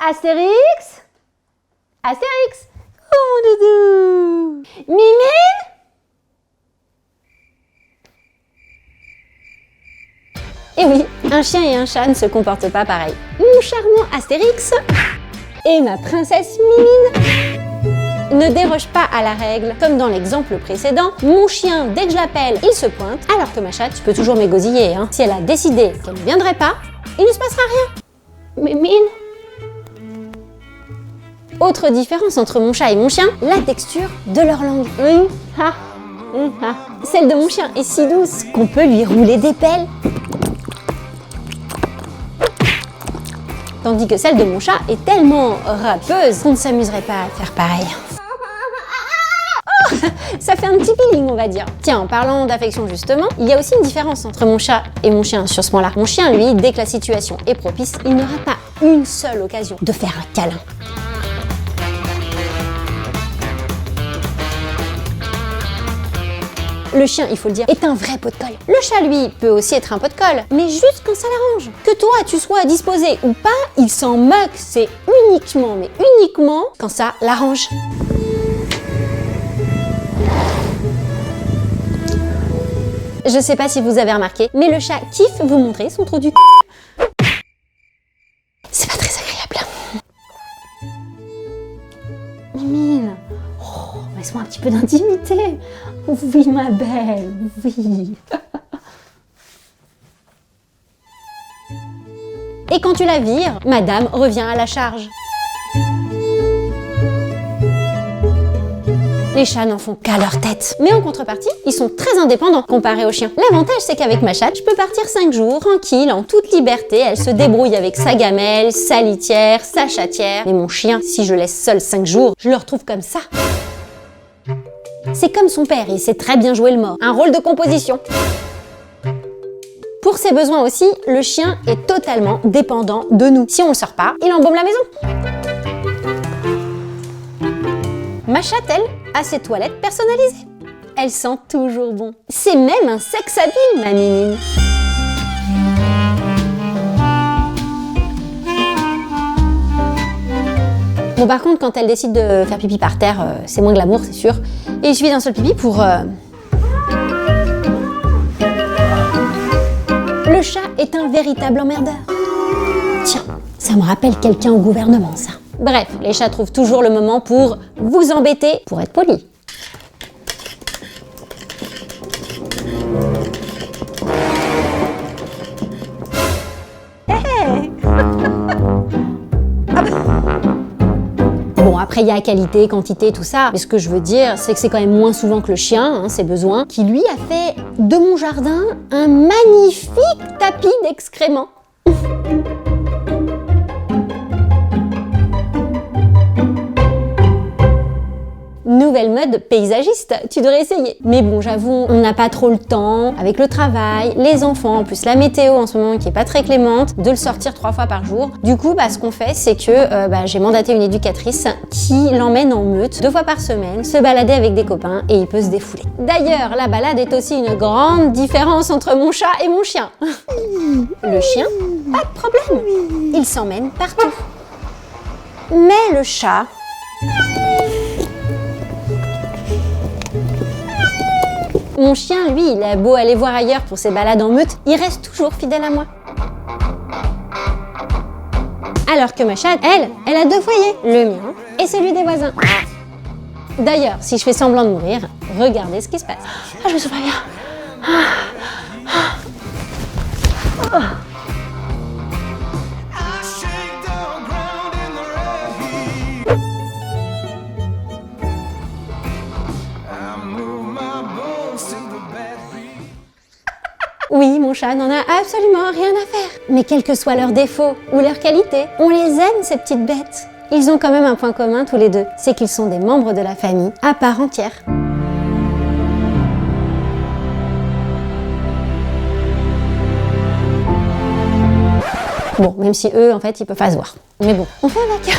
Astérix? Astérix? Oh mon doudou! Mimine? Eh oui, un chien et un chat ne se comportent pas pareil. Mon charmant Astérix et ma princesse Mimine ne dérogent pas à la règle. Comme dans l'exemple précédent, mon chien, dès que je l'appelle, il se pointe, alors que ma chatte, tu peux toujours m'égosiller. Si elle a décidé qu'elle ne viendrait pas, il ne se passera rien. Mimine? Autre différence entre mon chat et mon chien, la texture de leur langue. Celle de mon chien est si douce qu'on peut lui rouler des pelles. Tandis que celle de mon chat est tellement râpeuse qu'on ne s'amuserait pas à faire pareil. Oh, ça fait un petit peeling, on va dire. Tiens, en parlant d'affection justement, il y a aussi une différence entre mon chat et mon chien sur ce point-là. Mon chien, lui, dès que la situation est propice, il n'aura pas une seule occasion de faire un câlin. Le chien, il faut le dire, est un vrai pot de colle. Le chat, lui, peut aussi être un pot de colle, mais juste quand ça l'arrange. Que toi, tu sois disposé ou pas, il s'en moque. C'est uniquement, mais uniquement quand ça l'arrange. Je sais pas si vous avez remarqué, mais le chat kiffe vous montrer son trou du c***. C'est pas très agréable. Mimine, laisse-moi un petit peu d'intimité. Oui, ma belle, oui. Et quand tu la vires, madame revient à la charge. Les chats n'en font qu'à leur tête. Mais en contrepartie, ils sont très indépendants comparés aux chiens. L'avantage, c'est qu'avec ma chatte, je peux partir 5 jours, tranquille, en toute liberté. Elle se débrouille avec sa gamelle, sa litière, sa chatière. Mais mon chien, si je laisse seul 5 jours, je le retrouve comme ça. C'est comme son père, il sait très bien jouer le mort. Un rôle de composition. Pour ses besoins aussi, le chien est totalement dépendant de nous. Si on le sort pas, il embaume la maison. Ma chatte, elle, a ses toilettes personnalisées. Elle sent toujours bon. C'est même un sex appeal, ma mimine. Bon, par contre, quand elle décide de faire pipi par terre, c'est moins glamour, c'est sûr. Et il suffit d'un seul pipi pour... Le chat est un véritable emmerdeur. Tiens, ça me rappelle quelqu'un au gouvernement, ça. Bref, les chats trouvent toujours le moment pour vous embêter, pour être polis. Hey. Bon, après, il y a qualité, quantité, tout ça. Mais ce que je veux dire, c'est que c'est quand même moins souvent que le chien, ses besoins, qui lui a fait de mon jardin un magnifique tapis d'excréments. Nouvelle mode paysagiste, tu devrais essayer. Mais bon, j'avoue, on n'a pas trop le temps, avec le travail, les enfants, en plus la météo en ce moment qui est pas très clémente, de le sortir 3 fois par jour. Du coup, ce qu'on fait, c'est que j'ai mandaté une éducatrice qui l'emmène en meute 2 fois par semaine, se balader avec des copains et il peut se défouler. D'ailleurs, la balade est aussi une grande différence entre mon chat et mon chien. Le chien, pas de problème, il s'emmène partout. Mais le chat... Mon chien, lui, il a beau aller voir ailleurs pour ses balades en meute, il reste toujours fidèle à moi. Alors que ma chatte, elle a 2 foyers, le mien et celui des voisins. D'ailleurs, si je fais semblant de mourir, regardez ce qui se passe. Ah, je me sens pas bien. Oui, mon chat n'en a absolument rien à faire. Mais quels que soient leurs défauts ou leurs qualités, on les aime, ces petites bêtes. Ils ont quand même un point commun tous les deux, c'est qu'ils sont des membres de la famille à part entière. Bon, même si eux, en fait, ils peuvent pas se voir. Mais bon, on fait avec.